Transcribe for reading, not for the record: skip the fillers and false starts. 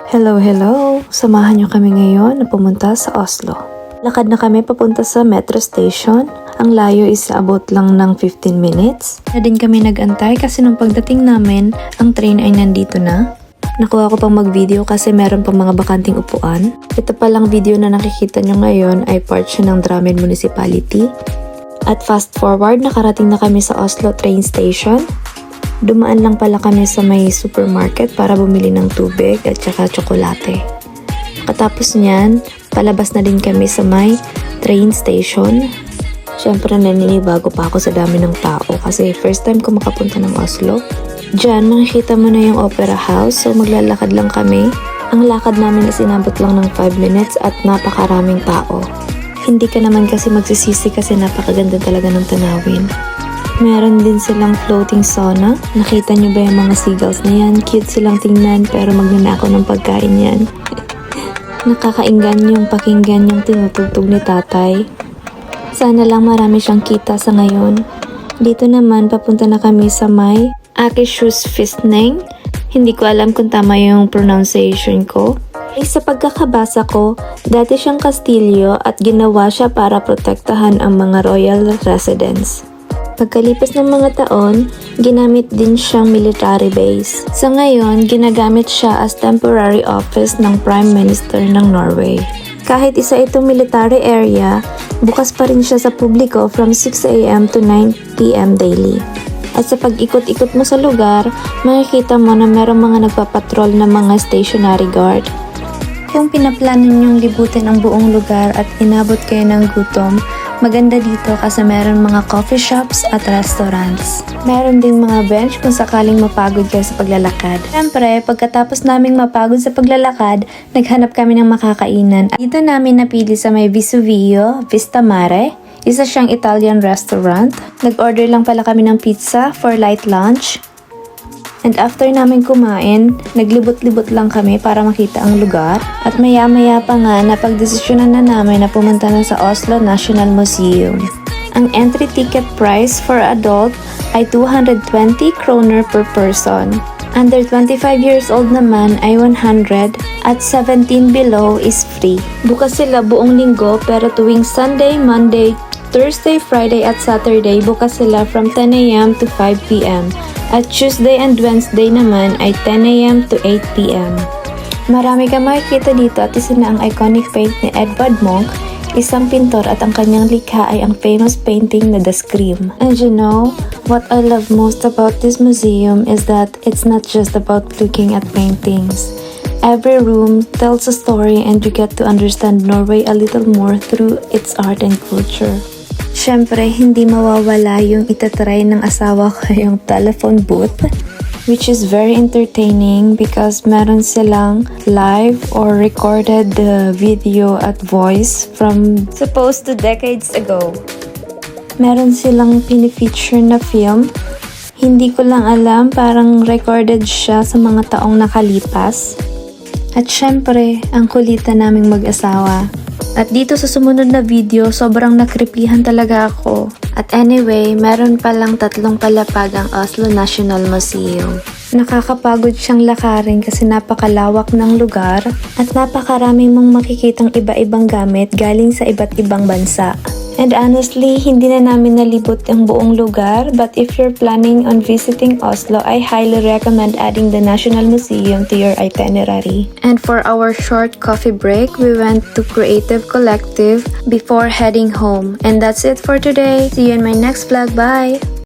Hello, hello! Samahan niyo kami ngayon na pumunta sa Oslo. Lakad na kami papunta sa metro station. Ang layo is abot lang ng 15 minutes. Na din kami nag-antay kasi nung pagdating namin, ang train ay nandito na. Nakuha ko pang mag-video kasi meron pang mga bakanting upuan. Ito palang video na nakikita nyo ngayon ay part siya ng Drammen Municipality. At fast forward, nakarating na kami sa Oslo train station. Dumaan lang pala kami sa may supermarket para bumili ng tubig at saka tsokolate. Katapos niyan, palabas na din kami sa may train station. Siyempre naninibago pa ako sa dami ng tao kasi first time ko makapunta ng Oslo. Diyan, makikita mo na yung Opera House, so maglalakad lang kami. Ang lakad namin is inabot lang ng 5 minutes at napakaraming tao. Hindi ka naman kasi magsisisi kasi napakaganda talaga ng tanawin. Meron din silang floating sauna. Nakita nyo ba yung mga seagulls na yan? Cute silang tingnan pero magnanakaw ng pagkain yan. Nakakainggan yung pakinggan yung tinutugtog ni tatay. Sana lang marami siyang kita sa ngayon. Dito naman papunta na kami sa may Akershusfestning. Hindi ko alam kung tama yung pronunciation ko. Sa pagkakabasa ko, dati siyang kastilyo at ginawa siya para protektahan ang mga royal residents. Pagkalipas ng mga taon, ginamit din siyang military base. Sa ngayon, ginagamit siya as temporary office ng Prime Minister ng Norway. Kahit isa itong military area, bukas pa rin siya sa publiko from 6 a.m. to 9 p.m. daily. At sa pag-ikot-ikot mo sa lugar, makikita mo na merong mga nagpapatrol na mga stationary guard. Kung pinaplano niyong libutin ang buong lugar at inabot kayo ng gutom, maganda dito kasi meron mga coffee shops at restaurants. Meron ding mga bench kung sakaling mapagod kayo sa paglalakad. Siyempre, pagkatapos naming mapagod sa paglalakad, naghanap kami ng makakainan. Dito namin napili sa may Vesuvio, Vista Mare. Isa siyang Italian restaurant. Nag-order lang pala kami ng pizza for light lunch. And after namin kumain, naglibot-libot lang kami para makita ang lugar. At maya-maya pa nga napagdesisyonan na namin na pumunta na sa Oslo National Museum. Ang entry ticket price for adult ay 220 kroner per person. Under 25 years old naman ay 100 at 17 below is free. Bukas sila buong linggo pero tuwing Sunday, Monday, Thursday, Friday at Saturday bukas sila from 10 a.m. to 5 p.m. At Tuesday and Wednesday naman ay 10 a.m. to 8 p.m. Marami ka makikita dito at isa na ang iconic paint ni Edvard Munch, isang pintor at ang kanyang likha ay ang famous painting na The Scream. And you know, what I love most about this museum is that it's not just about looking at paintings. Every room tells a story and you get to understand Norway a little more through its art and culture. Siyempre, hindi mawawala yung itatry ng asawa ko yung telephone booth, which is very entertaining because meron silang live or recorded video at voice from supposed to decades ago. Meron silang pinifeature na film. Hindi ko lang alam, parang recorded siya sa mga taong nakalipas. At syempre, ang kulitan naming mag-asawa. At dito sa sumunod na video, sobrang nakripihan talaga ako. At anyway, meron palang 3 palapag ang Oslo National Museum. Nakakapagod siyang lakarin kasi napakalawak ng lugar at napakaraming mong makikitang iba-ibang gamit galing sa iba't ibang bansa. And honestly, hindi na namin nalibot ang buong lugar, but if you're planning on visiting Oslo, I highly recommend adding the National Museum to your itinerary. And for our short coffee break, we went to Creative Collective before heading home. And that's it for today. See you in my next vlog. Bye!